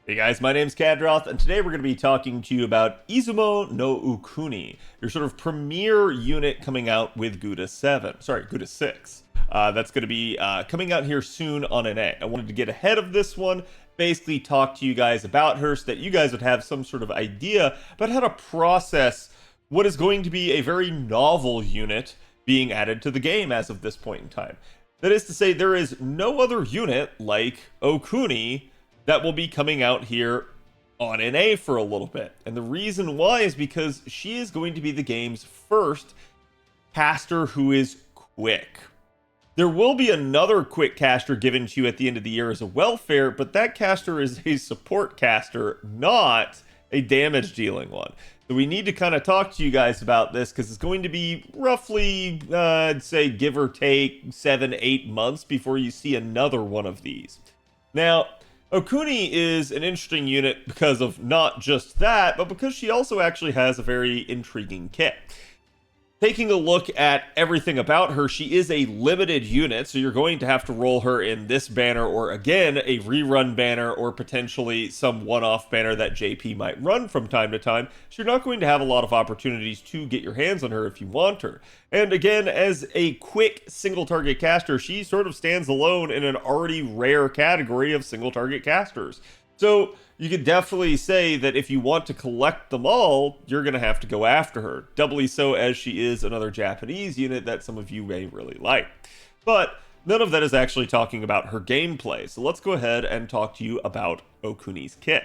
Hey guys, my name's Khadroth, and today we're going to be talking to you about Izumo no Okuni, your sort of premier unit coming out with Gouda 7. Sorry, Gouda 6. That's going to be coming out here soon on NA. I wanted to get ahead of this one, basically talk to you guys about her so that you guys would have some sort of idea about how to process what is going to be a very novel unit being added to the game as of this point in time. That is to say, there is no other unit like Okuni that will be coming out here on NA for a little bit. And the reason why is because she is going to be the game's first caster who is quick. There will be another quick caster given to you at the end of the year as a welfare, but that caster is a support caster, not a damage dealing one. So we need to kind of talk to you guys about this because it's going to be roughly, I'd say, give or take 7-8 months before you see another one of these. Now, Okuni is an interesting unit because of not just that, but because she also actually has a very intriguing kit. Taking a look at everything about her, she is a limited unit, so you're going to have to roll her in this banner, or again, a rerun banner, or potentially some one-off banner that JP might run from time to time. So you're not going to have a lot of opportunities to get your hands on her if you want her. And again, as a quick single-target caster, she sort of stands alone in an already rare category of single-target casters. So you could definitely say that if you want to collect them all, you're going to have to go after her. Doubly so as she is another Japanese unit that some of you may really like. But none of that is actually talking about her gameplay. So let's go ahead and talk to you about Okuni's kit.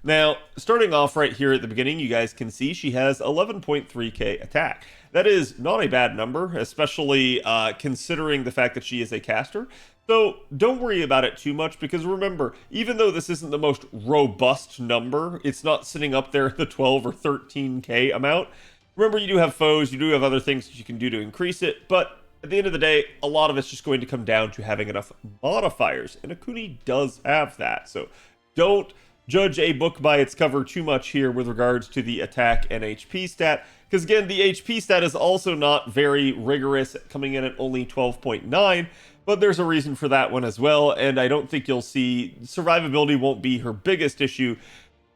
Now, starting off right here at the beginning, you guys can see she has 11.3k attack. That is not a bad number, especially considering the fact that she is a caster. So don't worry about it too much, because remember, even though this isn't the most robust number, it's not sitting up there at the 12 or 13k amount. Remember, you do have foes, you do have other things that you can do to increase it, but at the end of the day, a lot of it's just going to come down to having enough modifiers, and Okuni does have that. So don't judge a book by its cover too much here with regards to the attack and HP stat, because again, the HP stat is also not very rigorous, coming in at only 12.9, but there's a reason for that one as well, and I don't think you'll see survivability won't be her biggest issue,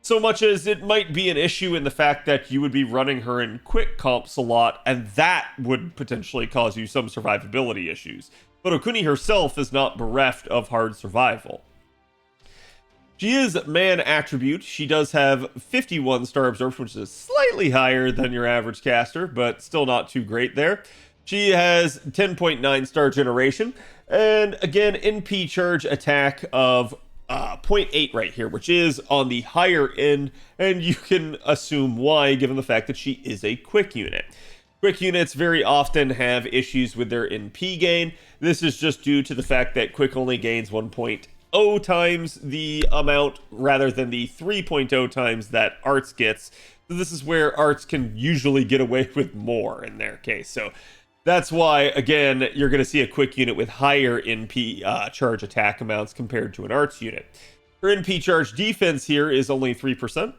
so much as it might be an issue in the fact that you would be running her in quick comps a lot, and that would potentially cause you some survivability issues. But Okuni herself is not bereft of hard survival. She is man attribute. She does have 51 star absorption, which is slightly higher than your average caster, but still not too great there. She has 10.9 star generation, and again, NP charge attack of 0.8 right here, which is on the higher end, and you can assume why, given the fact that she is a quick unit. Quick units very often have issues with their NP gain. This is just due to the fact that quick only gains 1.0 times the amount rather than the 3.0 times that arts gets. So this is where arts can usually get away with more in their case. So that's why, again, you're going to see a quick unit with higher NP charge attack amounts compared to an arts unit. Her NP charge defense here is only 3%.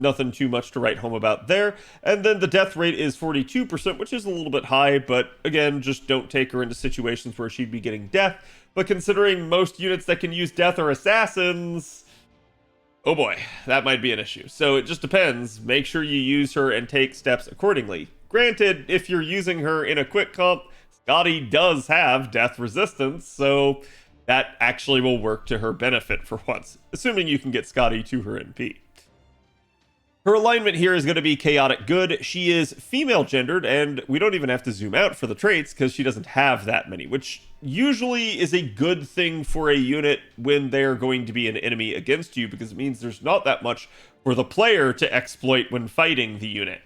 Nothing too much to write home about there. And then the death rate is 42%, which is a little bit high, but again, just don't take her into situations where she'd be getting death. But considering most units that can use death are assassins, oh boy, that might be an issue. So it just depends. Make sure you use her and take steps accordingly. Granted, if you're using her in a quick comp, Scotty does have death resistance, so that actually will work to her benefit for once, assuming you can get Scotty to her NP. Her alignment here is going to be chaotic good. She is female gendered, and we don't even have to zoom out for the traits because she doesn't have that many, which usually is a good thing for a unit when they're going to be an enemy against you, because it means there's not that much for the player to exploit when fighting the unit.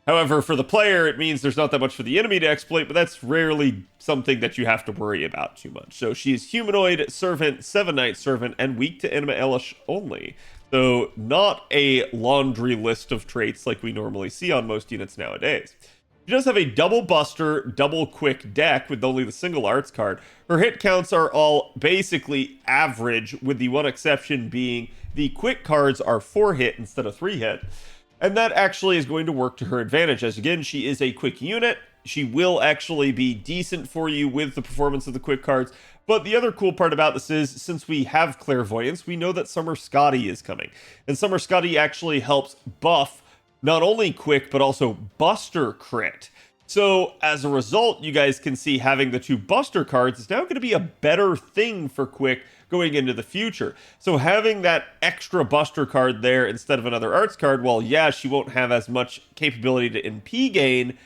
However, for the player, it means there's not that much for the enemy to exploit, but that's rarely something that you have to worry about too much. So she is humanoid, servant, 7-night servant, and weak to enemy elish only. So not a laundry list of traits like we normally see on most units nowadays. She does have a double buster, double quick deck with only the single arts card. Her hit counts are all basically average, with the one exception being the quick cards are 4 hit instead of 3 hit. And that actually is going to work to her advantage, as again, she is a quick unit. She will actually be decent for you with the performance of the quick cards. But the other cool part about this is, since we have clairvoyance, we know that Summer Scotty is coming. And Summer Scotty actually helps buff not only quick, but also Buster crit. So as a result, you guys can see having the 2 Buster cards is now going to be a better thing for quick going into the future. So having that extra Buster card there instead of another arts card, well, yeah, she won't have as much capability to NP gain.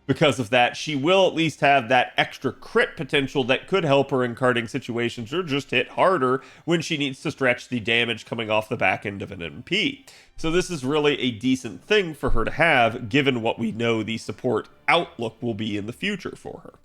Because of that, she will at least have that extra crit potential that could help her in carding situations or just hit harder when she needs to stretch the damage coming off the back end of an MP. So this is really a decent thing for her to have, given what we know the support outlook will be in the future for her.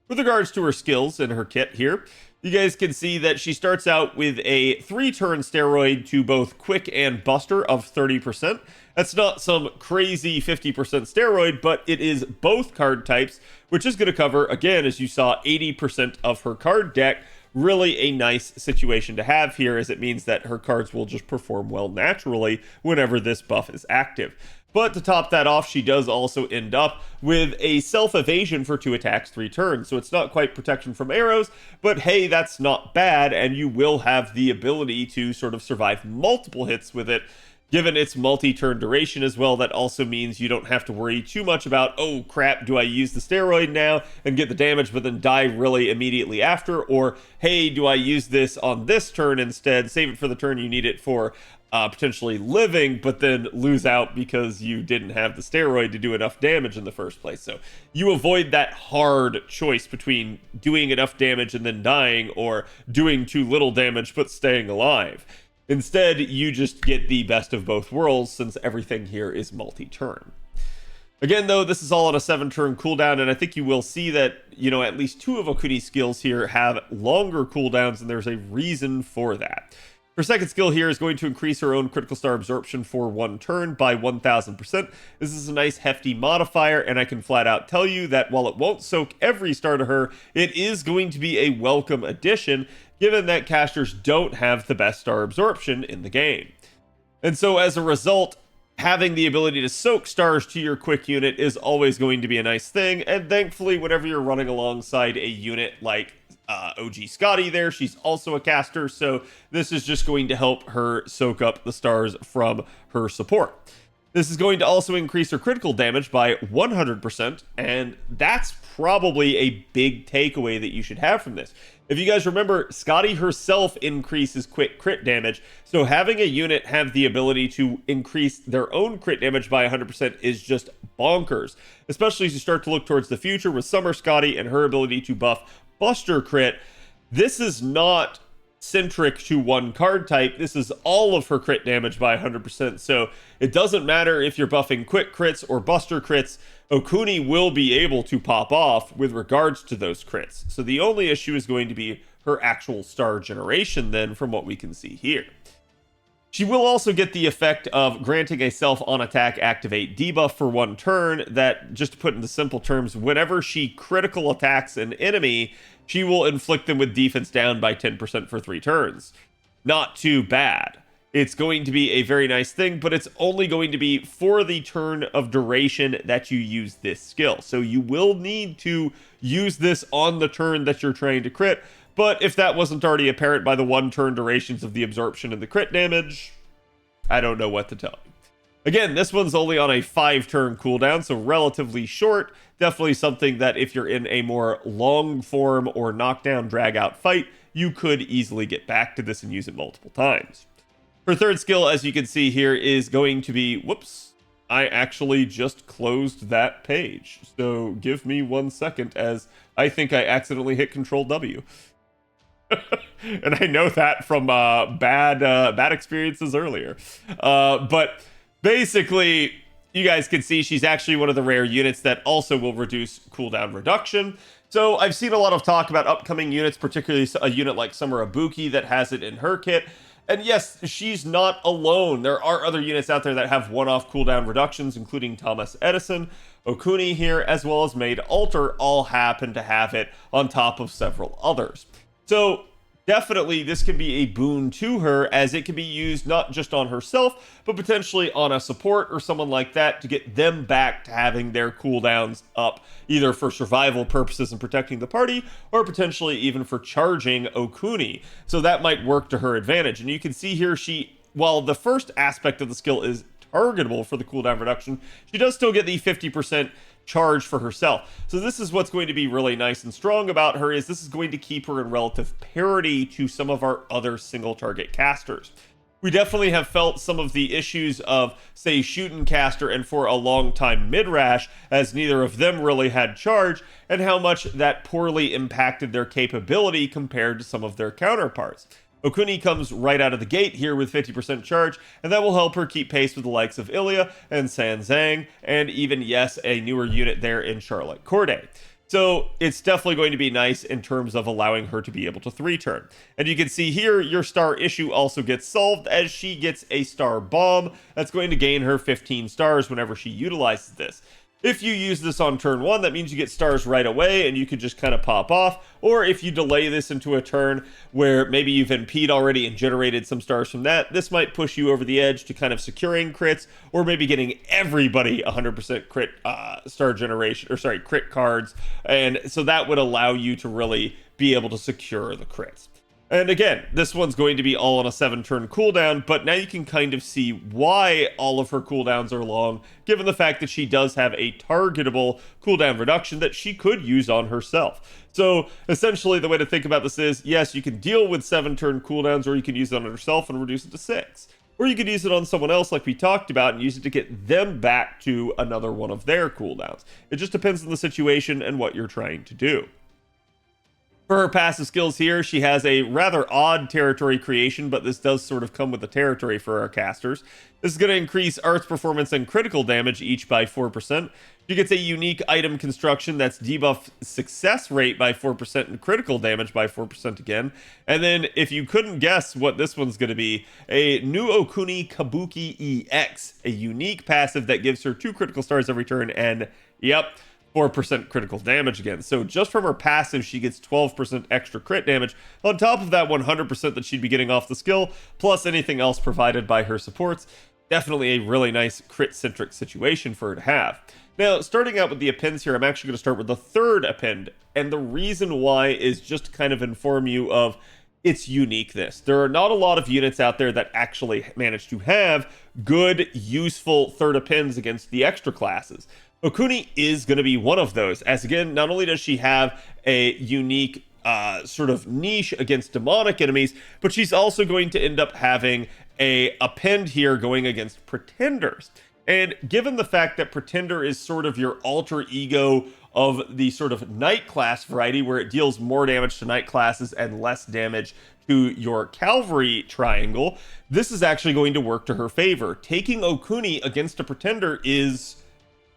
With regards to her skills and her kit here, you guys can see that she starts out with a 3-turn steroid to both quick and buster of 30%. That's not some crazy 50% steroid, but it is both card types, which is going to cover, again, as you saw, 80% of her card deck. Really a nice situation to have here, as it means that her cards will just perform well naturally whenever this buff is active. But to top that off, she does also end up with a self-evasion for 2 attacks, 3 turns. So it's not quite protection from arrows, but hey, that's not bad, and you will have the ability to sort of survive multiple hits with it. Given its multi-turn duration as well, that also means you don't have to worry too much about, oh crap, do I use the steroid now and get the damage but then die really immediately after? Or, hey, do I use this on this turn instead, save it for the turn you need it for potentially living, but then lose out because you didn't have the steroid to do enough damage in the first place. So you avoid that hard choice between doing enough damage and then dying, or doing too little damage but staying alive. Instead, you just get the best of both worlds, since everything here is multi-turn. Again, though, this is all on a 7-turn cooldown, and I think you will see that, at least 2 of Okuni's skills here have longer cooldowns, and there's a reason for that. Her second skill here is going to increase her own critical star absorption for 1 turn by 1000%. This is a nice hefty modifier, and I can flat out tell you that while it won't soak every star to her, it is going to be a welcome addition, given that casters don't have the best star absorption in the game. And so as a result, having the ability to soak stars to your quick unit is always going to be a nice thing, and thankfully whenever you're running alongside a unit like OG Scotty there, she's also a caster, so this is just going to help her soak up the stars from her support. This is going to also increase her critical damage by 100%, and that's probably a big takeaway that you should have from this. If you guys remember, Scotty herself increases quick crit damage, so having a unit have the ability to increase their own crit damage by 100% is just bonkers, especially as you start to look towards the future with Summer Scotty and her ability to buff Buster crit. This is not centric to one card type. This is all of her crit damage by 100%, so it doesn't matter if you're buffing quick crits or Buster crits, Okuni will be able to pop off with regards to those crits. So the only issue is going to be her actual star generation then, from what we can see here. She will also get the effect of granting a self on attack activate debuff for 1 turn that, just to put into simple terms, whenever she critical attacks an enemy, she will inflict them with defense down by 10% for 3 turns. Not too bad. It's going to be a very nice thing, but it's only going to be for the turn of duration that you use this skill. So you will need to use this on the turn that you're trying to crit, but if that wasn't already apparent by the 1 turn durations of the absorption and the crit damage, I don't know what to tell you. Again, this one's only on a 5-turn cooldown, so relatively short. Definitely something that if you're in a more long form or knockdown drag out fight, you could easily get back to this and use it multiple times. Her third skill, as you can see here, is going to be, whoops, I actually just closed that page. So give me 1 second, as I think I accidentally hit Control W. And I know that from bad experiences earlier. But basically, you guys can see she's actually one of the rare units that also will reduce cooldown reduction. So I've seen a lot of talk about upcoming units, particularly a unit like Summer Ibuki that has it in her kit. And yes, she's not alone. There are other units out there that have one-off cooldown reductions, including Thomas Edison, Okuni here, as well as Maid Alter, all happen to have it on top of several others. So definitely this can be a boon to her, as it can be used not just on herself, but potentially on a support or someone like that to get them back to having their cooldowns up, either for survival purposes and protecting the party, or potentially even for charging Okuni. So that might work to her advantage. And you can see here, while the first aspect of the skill is targetable for the cooldown reduction, she does still get the 50% charge for herself. So this is what's going to be really nice and strong about her, is this is going to keep her in relative parity to some of our other single target casters. We definitely have felt some of the issues of, say, Shootin' Caster and for a long time Midrash, as neither of them really had charge, and how much that poorly impacted their capability compared to some of their counterparts. Okuni comes right out of the gate here with 50% charge, and that will help her keep pace with the likes of Ilya and Sanzang, and even, yes, a newer unit there in Charlotte Corday. So it's definitely going to be nice in terms of allowing her to be able to 3-turn. And you can see here, your star issue also gets solved as she gets a star bomb that's going to gain her 15 stars whenever she utilizes this. If you use this on turn 1, that means you get stars right away and you could just kind of pop off. Or if you delay this into a turn where maybe you've NP'd already and generated some stars from that, this might push you over the edge to kind of securing crits, or maybe getting everybody 100% crit star generation, or sorry, crit cards. And so that would allow you to really be able to secure the crits. And again, this one's going to be all on a 7-turn cooldown, but now you can kind of see why all of her cooldowns are long, given the fact that she does have a targetable cooldown reduction that she could use on herself. So essentially the way to think about this is, yes, you can deal with 7-turn cooldowns, or you can use it on herself and reduce it to 6. Or you could use it on someone else like we talked about and use it to get them back to another one of their cooldowns. It just depends on the situation and what you're trying to do. For her passive skills here, she has a rather odd territory creation, but this does sort of come with the territory for our casters. This is going to increase arts performance and critical damage each by 4%. She gets a unique item construction that's debuff success rate by 4% and critical damage by 4% again. And then, if you couldn't guess what this one's going to be, a new Okuni Kabuki EX, a unique passive that gives her 2 critical stars every turn, and yep, 4% critical damage again. So just from her passive, she gets 12% extra crit damage on top of that 100% that she'd be getting off the skill, plus anything else provided by her supports. Definitely a really nice crit-centric situation for her to have. Now, starting out with the appends here, I'm actually going to start with the third append, and the reason why is just to kind of inform you of its uniqueness. There are not a lot of units out there that actually manage to have good, useful third appends against the extra classes. Okuni is going to be one of those, as again, not only does she have a unique sort of niche against demonic enemies, but she's also going to end up having a append here going against pretenders. And given the fact that pretender is sort of your alter ego of the sort of knight class variety, where it deals more damage to knight classes and less damage to your cavalry triangle, this is actually going to work to her favor. Taking Okuni against a pretender is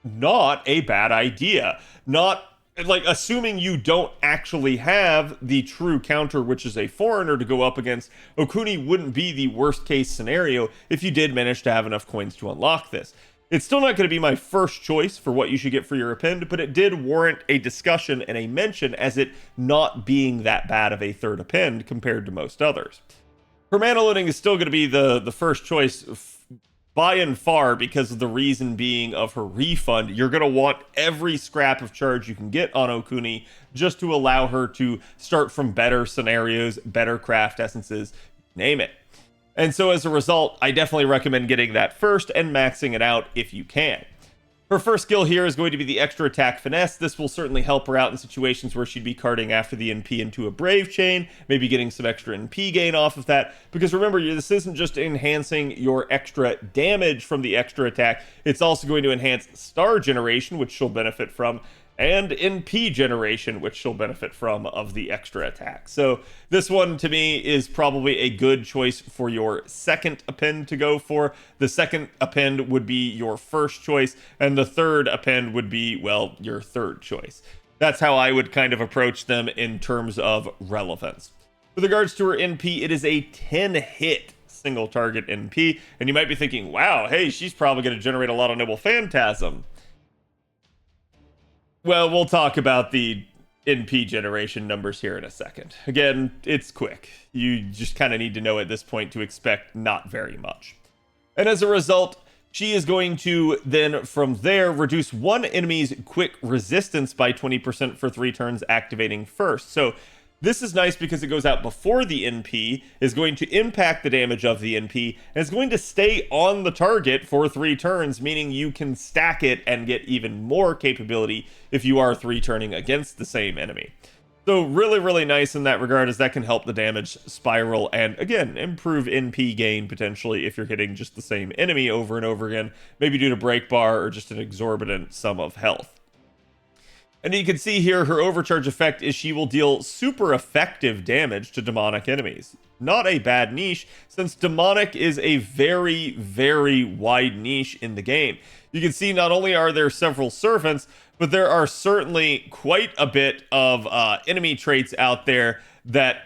not a bad idea. Not like, assuming you don't actually have the true counter, which is a foreigner, to go up against, Okuni wouldn't be the worst case scenario if you did manage to have enough coins to unlock this. It's still not going to be my first choice for what you should get for your append, but it did warrant a discussion and a mention as it not being that bad of a third append compared to most others. Her mana loading is still going to be the first choice by and far, because of the reason being of her refund. You're going to want every scrap of charge you can get on Okuni just to allow her to start from better scenarios, better craft essences, name it. And so as a result, I definitely recommend getting that first and maxing it out if you can. Her first skill here is going to be the extra attack finesse. This will certainly help her out in situations where she'd be carding after the NP into a brave chain, maybe getting some extra NP gain off of that. Because remember, this isn't just enhancing your extra damage from the extra attack, it's also going to enhance star generation, which she'll benefit from, and NP generation, which she'll benefit from of the extra attack. So this one, to me, is probably a good choice for your second append to go for. The second append would be your first choice, and the third append would be, well, your third choice. That's how I would kind of approach them in terms of relevance. With regards to her NP, it is a 10-hit single target NP, and you might be thinking, wow, hey, she's probably going to generate a lot of Noble Phantasm. Well, we'll talk about the NP generation numbers here in a second. Again, it's quick. You just kind of need to know at this point to expect not very much. And as a result, she is going to then from there reduce one enemy's quick resistance by 20% for 3 turns, activating first. So this is nice because it goes out before the NP, is going to impact the damage of the NP, and it's going to stay on the target for 3 turns, meaning you can stack it and get even more capability if you are 3 turning against the same enemy. So really, really nice in that regard, as that can help the damage spiral and, again, improve NP gain potentially if you're hitting just the same enemy over and over again, maybe due to break bar or just an exorbitant sum of health. And you can see here her overcharge effect is she will deal super effective damage to demonic enemies. Not a bad niche, since demonic is a very, very wide niche in the game. You can see not only are there several servants, but there are certainly quite a bit of enemy traits out there that,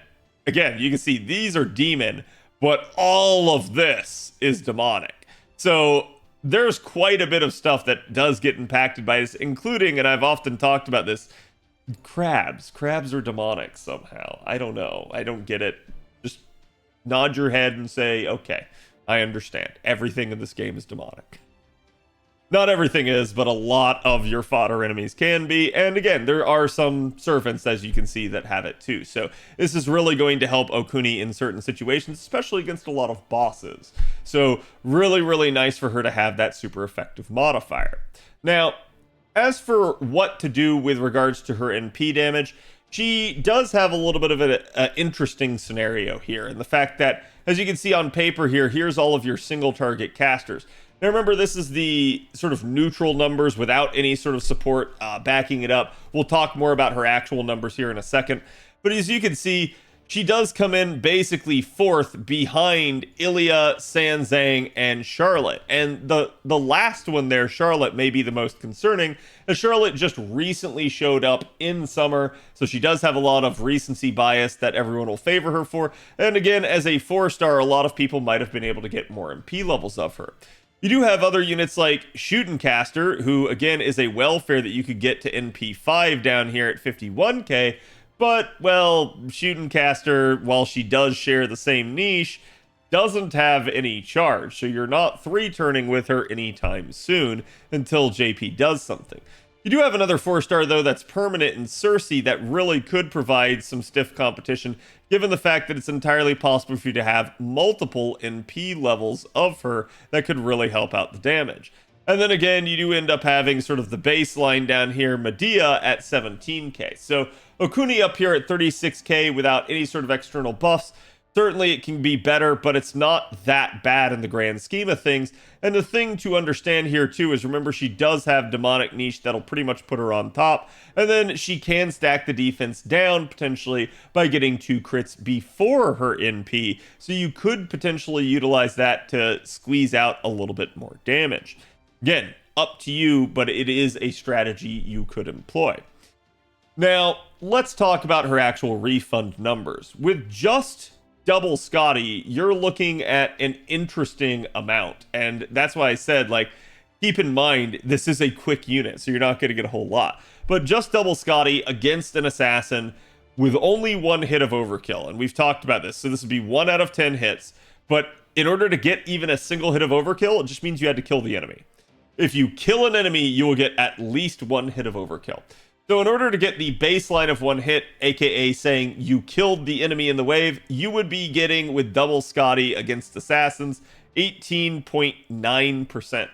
again, you can see these are demon, but all of this is demonic. So there's quite a bit of stuff that does get impacted by this, including, and I've often talked about this, crabs. Crabs are demonic somehow. I don't know. I don't get it. Just nod your head and say, okay, I understand. Everything in this game is demonic. Not everything is, but a lot of your fodder enemies can be. And again, there are some servants, as you can see, that have it too. So this is really going to help Okuni in certain situations, especially against a lot of bosses. So really, really nice for her to have that super effective modifier. Now, as for what to do with regards to her NP damage, she does have a little bit of an interesting scenario here. And the fact that, as you can see on paper here, here's all of your single target casters. Now remember, this is the sort of neutral numbers without any sort of support backing it up. We'll talk more about her actual numbers here in a second. But as you can see, she does come in basically 4th behind Ilya, Sanzang, and Charlotte. And the last one there, Charlotte, may be the most concerning, as Charlotte just recently showed up in summer, so she does have a lot of recency bias that everyone will favor her for. And again, as a 4-star, a lot of people might have been able to get more MP levels of her. You do have other units like Shootincaster, who again is a welfare that you could get to NP5 down here at 51k, but, well, Shootincaster, while she does share the same niche, doesn't have any charge, so you're not 3-turning with her anytime soon until JP does something. You do have another 4-star, though, that's permanent in Cersei that really could provide some stiff competition, given the fact that it's entirely possible for you to have multiple NP levels of her that could really help out the damage. And then again, you do end up having sort of the baseline down here, Medea at 17k. So Okuni up here at 36k without any sort of external buffs. Certainly it can be better, but it's not that bad in the grand scheme of things. And the thing to understand here too is, remember, she does have demonic niche that'll pretty much put her on top. And then she can stack the defense down potentially by getting 2 crits before her NP. So you could potentially utilize that to squeeze out a little bit more damage. Again, up to you, but it is a strategy you could employ. Now, let's talk about her actual refund numbers. With just double Scotty, you're looking at an interesting amount. And that's why I said, like, keep in mind, this is a quick unit, so you're not going to get a whole lot. But just double Scotty against an assassin with only 1 hit of overkill. And we've talked about this. So this would be 1 out of 10 hits. But in order to get even a single hit of overkill, it just means you had to kill the enemy. If you kill an enemy, you will get at least 1 hit of overkill. So in order to get the baseline of 1 hit, aka saying you killed the enemy in the wave, you would be getting, with double Scotty against assassins, 18.9%.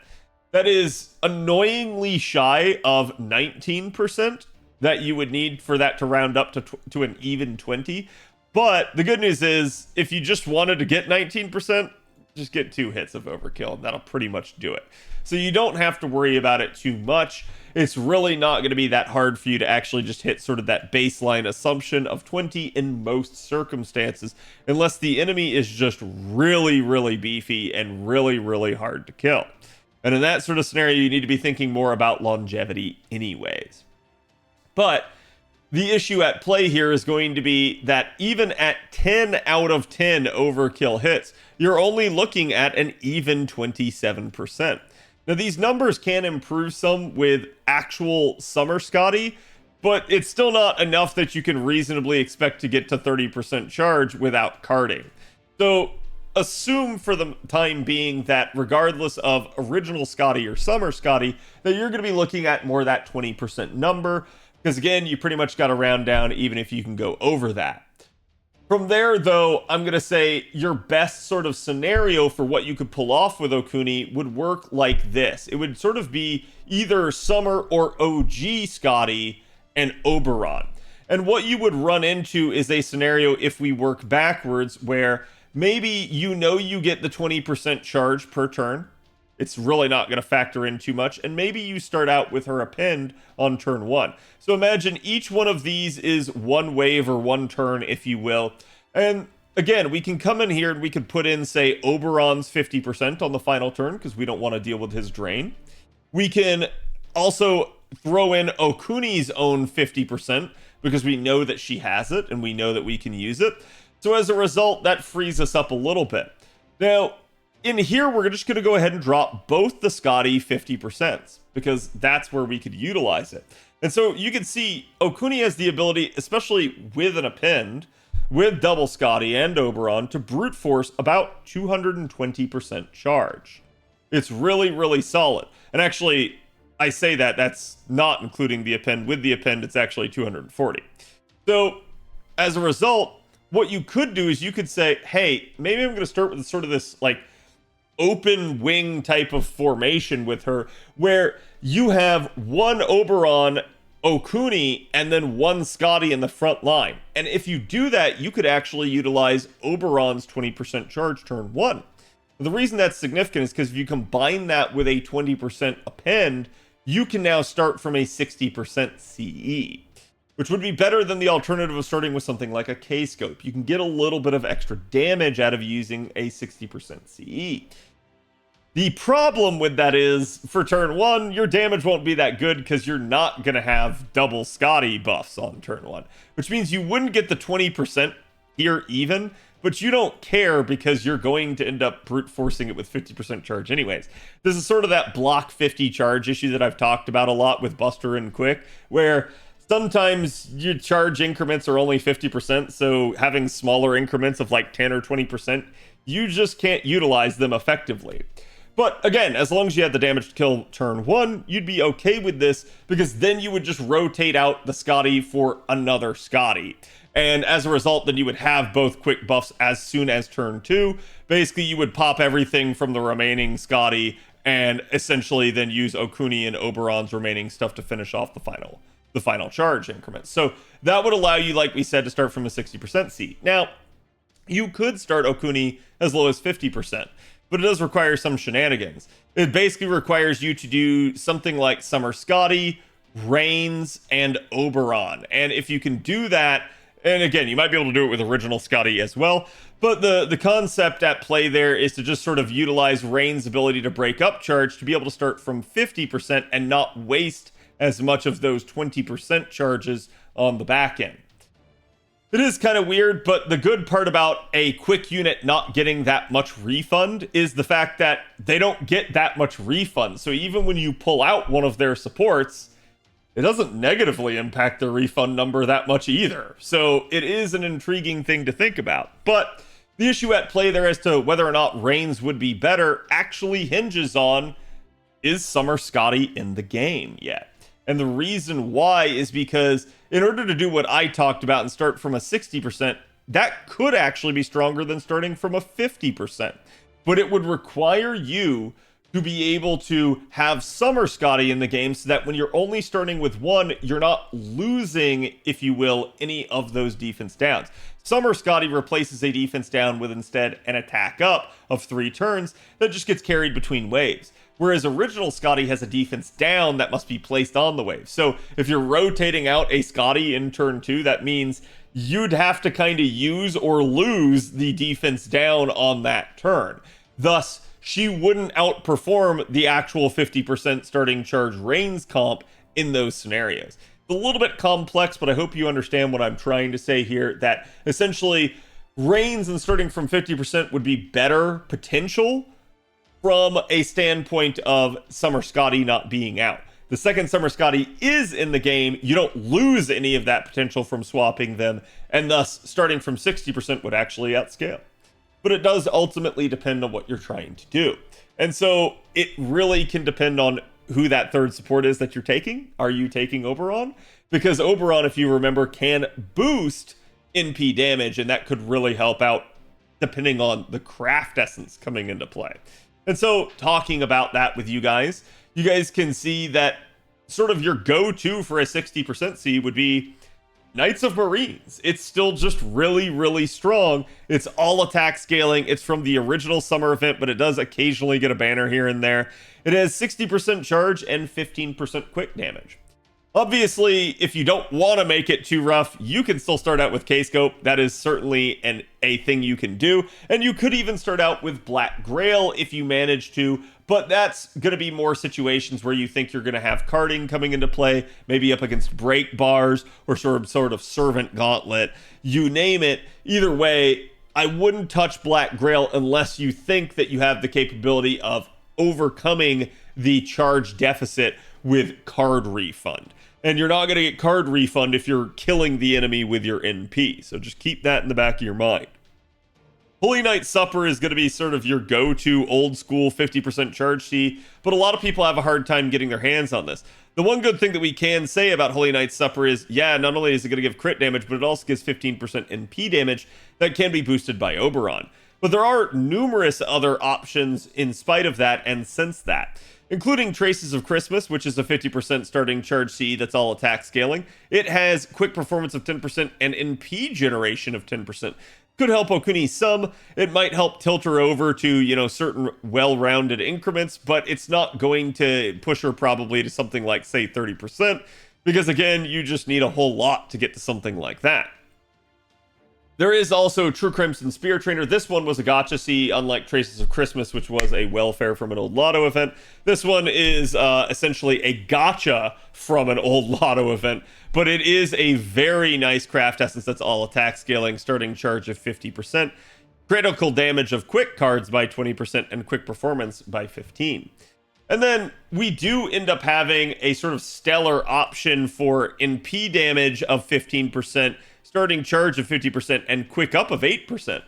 That is annoyingly shy of 19% that you would need for that to round up to an even 20. But the good news is, if you just wanted to get 19%, just get 2 hits of overkill, and that'll pretty much do it. So you don't have to worry about it too much. It's really not going to be that hard for you to actually just hit sort of that baseline assumption of 20 in most circumstances, unless the enemy is just really, really beefy and really, really hard to kill. And in that sort of scenario, you need to be thinking more about longevity anyways. But the issue at play here is going to be that even at 10 out of 10 overkill hits, you're only looking at an even 27%. Now, these numbers can improve some with actual Summer Scotty, but it's still not enough that you can reasonably expect to get to 30% charge without carding. So assume for the time being that regardless of original Scotty or Summer Scotty, that you're going to be looking at more that 20% number, because again, you pretty much got to round down even if you can go over that. From there, though, I'm going to say your best sort of scenario for what you could pull off with Okuni would work like this. It would sort of be either Summer or OG Scotty and Oberon. And what you would run into is a scenario, if we work backwards, where maybe you get the 20% charge per turn. It's really not going to factor in too much. And maybe you start out with her append on turn 1. So imagine each one of these is one wave or one turn, if you will. And again, we can come in here and we could put in, say, Oberon's 50% on the final turn because we don't want to deal with his drain. We can also throw in Okuni's own 50% because we know that she has it and we know that we can use it. So as a result, that frees us up a little bit. Now, in here, we're just going to go ahead and drop both the Scotty 50% because that's where we could utilize it. And so you can see Okuni has the ability, especially with an append, with double Scotty and Oberon, to brute force about 220% charge. It's really, really solid. And actually, I say that's not including the append. With the append, it's actually 240. So as a result, what you could do is you could say, hey, maybe I'm going to start with sort of this like open wing type of formation with her, where you have one Oberon, Okuni, and then one Scotty in the front line. And if you do that, you could actually utilize Oberon's 20% charge turn 1. The reason that's significant is because if you combine that with a 20% append, you can now start from a 60% CE, which would be better than the alternative of starting with something like a K-scope. You can get a little bit of extra damage out of using a 60% CE. The problem with that is, for turn 1, your damage won't be that good because you're not going to have double Scotty buffs on turn 1, which means you wouldn't get the 20% here even, but you don't care because you're going to end up brute forcing it with 50% charge anyways. This is sort of that block 50 charge issue that I've talked about a lot with Buster and Quick, where sometimes your charge increments are only 50%, so having smaller increments of like 10 or 20%, you just can't utilize them effectively. But again, as long as you had the damage to kill turn 1, you'd be okay with this because then you would just rotate out the Scotty for another Scotty. And as a result, then you would have both quick buffs as soon as turn 2. Basically, you would pop everything from the remaining Scotty and essentially then use Okuni and Oberon's remaining stuff to finish off the final charge increment. So that would allow you, like we said, to start from a 60% C. Now, you could start Okuni as low as 50%. But it does require some shenanigans. It basically requires you to do something like Summer Scotty, Reigns, and Oberon. And if you can do that, and again, you might be able to do it with original Scotty as well, but the concept at play there is to just sort of utilize Reigns' ability to break up charge to be able to start from 50% and not waste as much of those 20% charges on the back end. It is kind of weird, but the good part about a quick unit not getting that much refund is the fact that they don't get that much refund. So even when you pull out one of their supports, it doesn't negatively impact their refund number that much either. So it is an intriguing thing to think about. But the issue at play there as to whether or not Reigns would be better actually hinges on, is Summer Scotty in the game yet? And the reason why is because in order to do what I talked about and start from a 60%, that could actually be stronger than starting from a 50%. But it would require you to be able to have Summer Scotty in the game so that when you're only starting with one, you're not losing, if you will, any of those defense downs. Summer Scotty replaces a defense down with instead an attack up of 3 turns that just gets carried between waves. Whereas original Scotty has a defense down that must be placed on the wave. So if you're rotating out a Scotty in turn 2, that means you'd have to kind of use or lose the defense down on that turn. Thus, she wouldn't outperform the actual 50% starting charge Reigns comp in those scenarios. It's a little bit complex, but I hope you understand what I'm trying to say here, that essentially Reigns and starting from 50% would be better potential from a standpoint of Summer Scotty not being out. the second Summer Scotty is in the game, you don't lose any of that potential from swapping them, and thus starting from 60% would actually outscale. But it does ultimately depend on what you're trying to do. And so it really can depend on who that third support is that you're taking. Are you taking Oberon? Because Oberon, if you remember, can boost NP damage, and that could really help out depending on the craft essence coming into play. And so talking about that with you guys can see that sort of your go-to for a 60% C would be Knights of Marines. It's still just really, really strong. It's all attack scaling. It's from the original summer event, but it does occasionally get a banner here and there. It has 60% charge and 15% quick damage. Obviously, if you don't want to make it too rough, you can still start out with K-Scope. That is certainly a thing you can do. And you could even start out with Black Grail if you manage to, but that's going to be more situations where you think you're going to have carding coming into play, maybe up against break bars or sort of Servant Gauntlet, you name it. Either way, I wouldn't touch Black Grail unless you think that you have the capability of overcoming the charge deficit with card refund. And you're not going to get card refund if you're killing the enemy with your NP. So just keep that in the back of your mind. Holy Night Supper is going to be sort of your go-to old school 50% charge C, but a lot of people have a hard time getting their hands on this. The one good thing that we can say about Holy Night Supper is, yeah, not only is it going to give crit damage, but it also gives 15% NP damage that can be boosted by Oberon. But there are numerous other options in spite of that and since that, including Traces of Christmas, which is a 50% starting charge C that's all attack scaling. It has quick performance of 10% and NP generation of 10%. Could help Okuni some. It might help tilt her over to, certain well-rounded increments, but it's not going to push her probably to something like, say, 30%, because again, you just need a whole lot to get to something like that. There is also True Crimson Spear Trainer. This one was a gacha C, unlike Traces of Christmas, which was a welfare from an old lotto event. This one is essentially a gacha from an old lotto event, but it is a very nice craft essence that's all attack scaling, starting charge of 50%, critical damage of quick cards by 20%, and quick performance by 15%. And then we do end up having a sort of stellar option for NP damage of 15%, starting charge of 50%, and quick up of 8%.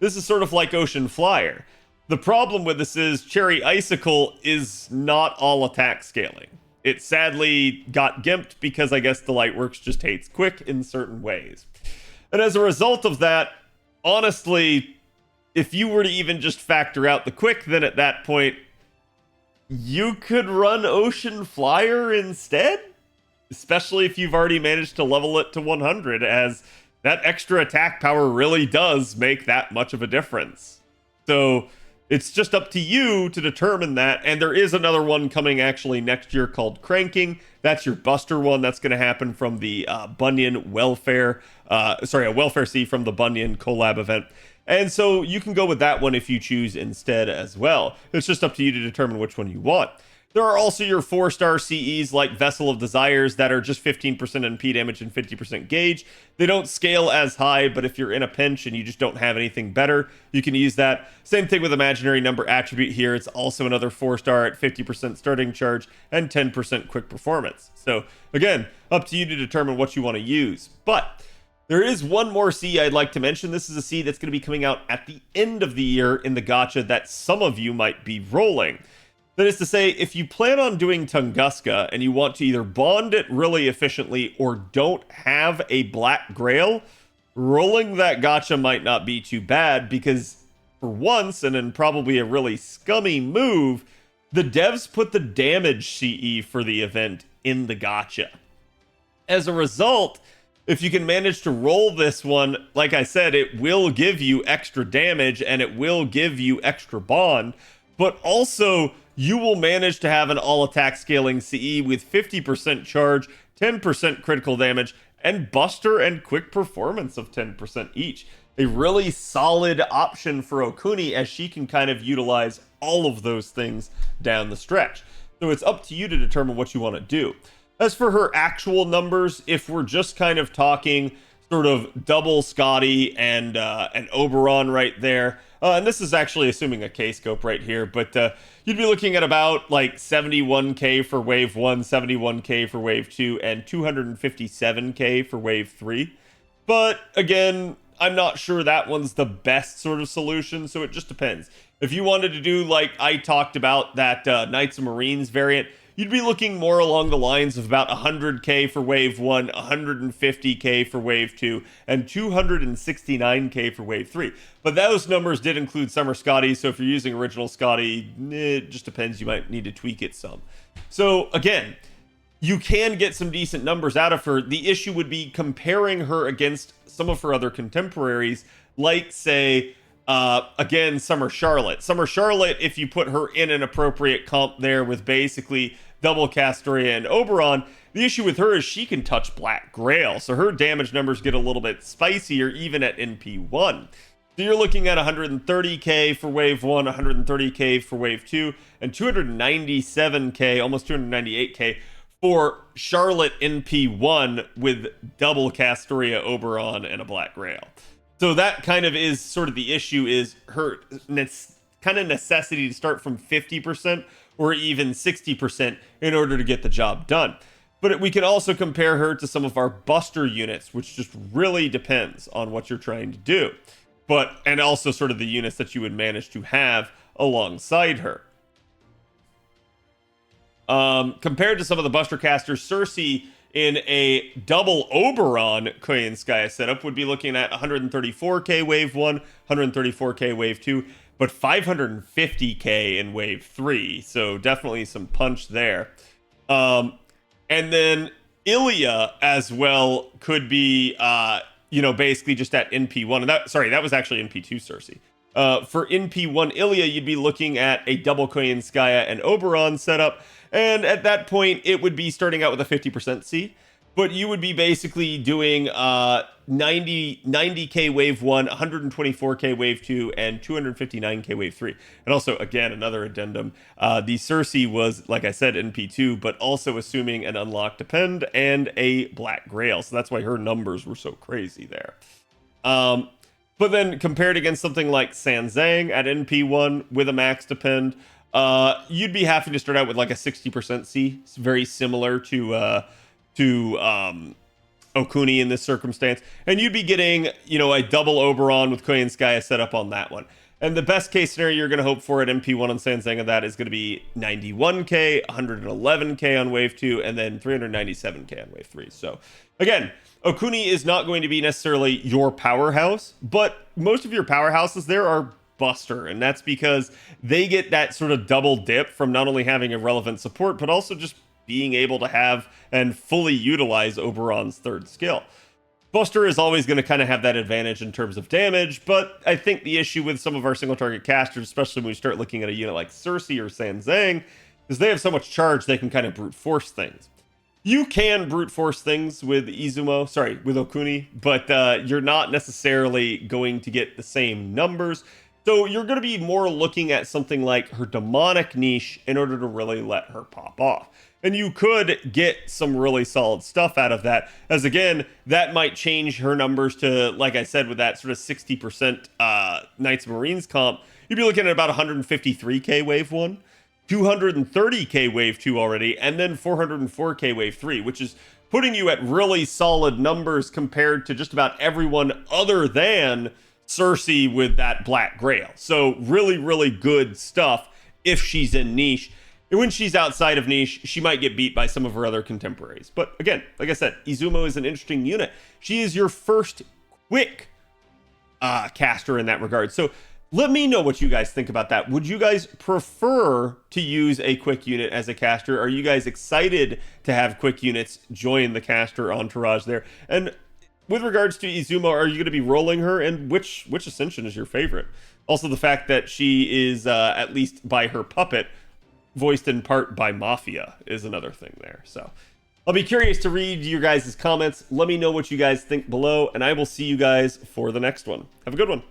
This is sort of like Ocean Flyer. The problem with this is Cherry Icicle is not all attack scaling. It sadly got gimped because I guess the Lightworks just hates quick in certain ways. And as a result of that, honestly, if you were to even just factor out the quick, then at that point, you could run Ocean Flyer instead? Especially if you've already managed to level it to 100, as that extra attack power really does make that much of a difference. So it's just up to you to determine that. And there is another one coming actually next year called Cranking. That's your Buster one. That's going to happen from the Bunyan Welfare, a Welfare C from the Bunyan collab event. And so you can go with that one if you choose instead as well. It's just up to you to determine which one you want. There are also your 4-star CEs like Vessel of Desires that are just 15% NP damage and 50% gauge. They don't scale as high, but if you're in a pinch and you just don't have anything better, you can use that. Same thing with Imaginary Number Attribute here. It's also another 4-star at 50% starting charge and 10% quick performance. So again, up to you to determine what you want to use. But there is one more C I'd like to mention. This is a C that's going to be coming out at the end of the year in the gacha that some of you might be rolling. That is to say, if you plan on doing Tunguska and you want to either bond it really efficiently or don't have a Black Grail, rolling that gacha might not be too bad because for once, and in probably a really scummy move, the devs put the damage CE for the event in the gacha. As a result, if you can manage to roll this one, like I said, it will give you extra damage and it will give you extra bond, but also you will manage to have an all attack scaling CE with 50% charge, 10% critical damage, and Buster and quick performance of 10% each. A really solid option for Okuni as she can kind of utilize all of those things down the stretch. So it's up to you to determine what you want to do. As for her actual numbers, if we're just kind of talking sort of double Scotty and Oberon right there, And this is actually assuming a K-scope right here, but you'd be looking at about like 71k for wave 1, 71k for wave 2, and 257k for wave 3. But again, I'm not sure that one's the best sort of solution, so it just depends. If you wanted to do, like I talked about, that Knights of Marines variant, you'd be looking more along the lines of about 100k for wave 1, 150k for wave 2, and 269k for wave 3. But those numbers did include Summer Scotty, so if you're using original Scotty, it just depends. You might need to tweak it some. So again, you can get some decent numbers out of her. The issue would be comparing her against some of her other contemporaries, like, say, again, Summer Charlotte. Summer Charlotte, if you put her in an appropriate comp there with basically double Castoria and Oberon, the issue with her is she can touch Black Grail, so her damage numbers get a little bit spicier even at NP1. So you're looking at 130k for wave 1, 130k for wave 2, and 297k, almost 298k for Charlotte NP1 with double Castoria, Oberon, and a Black Grail. So that kind of is sort of the issue, is her kind of necessity to start from 50% or even 60% in order to get the job done. But we can also compare her to some of our Buster units, which just really depends on what you're trying to do. And also sort of the units that you would manage to have alongside her. Compared to some of the Buster casters, Cersei in a double Oberon Koyan Skya setup would be looking at 134k wave 1, 134k wave 2, but 550k in wave 3. So definitely some punch there. And then Ilya as well could be, basically just at NP1. And that was actually NP2 Cersei. For NP1 Ilya, you'd be looking at a double Koyan Skya and Oberon setup. And at that point, it would be starting out with a 50% C. But you would be basically doing 90k wave 1, 124k wave 2, and 259k wave 3. And also, again, another addendum. The Cersei was, like I said, NP2, but also assuming an unlocked Depend and a Black Grail. So that's why her numbers were so crazy there. But then compared against something like Sanzang at NP1 with a max Depend, you'd be having to start out with like a 60% C. It's very similar to Okuni in this circumstance. And you'd be getting, a double Oberon with Koyan Skya set up on that one. And the best case scenario you're going to hope for at MP1 on Sanzang of that is going to be 91k, 111k on wave 2, and then 397k on wave 3. So again, Okuni is not going to be necessarily your powerhouse, but most of your powerhouses there are Buster, and that's because they get that sort of double dip from not only having a relevant support, but also just being able to have and fully utilize Oberon's third skill. Buster is always going to kind of have that advantage in terms of damage, but I think the issue with some of our single target casters, especially when we start looking at a unit like Cersei or Sanzang, is they have so much charge they can kind of brute force things. You can brute force things with with Okuni, but you're not necessarily going to get the same numbers. So you're going to be more looking at something like her demonic niche in order to really let her pop off. And you could get some really solid stuff out of that, as again, that might change her numbers to, like I said, with that sort of 60% Knights of Marines comp, you'd be looking at about 153k wave 1, 230k wave 2 already, and then 404k wave 3, which is putting you at really solid numbers compared to just about everyone other than Cersei with that Black Grail. So really, really good stuff if she's in niche. When she's outside of niche, she might get beat by some of her other contemporaries. But again, like I said, Izumo is an interesting unit. She is your first quick caster in that regard. So let me know what you guys think about that. Would you guys prefer to use a quick unit as a caster? Are you guys excited to have quick units join the caster entourage there? And with regards to Izumo, are you going to be rolling her? And which Ascension is your favorite? Also, the fact that she is, at least by her puppet, voiced in part by Mafia is another thing there. So I'll be curious to read your guys' comments. Let me know what you guys think below, and I will see you guys for the next one. Have a good one.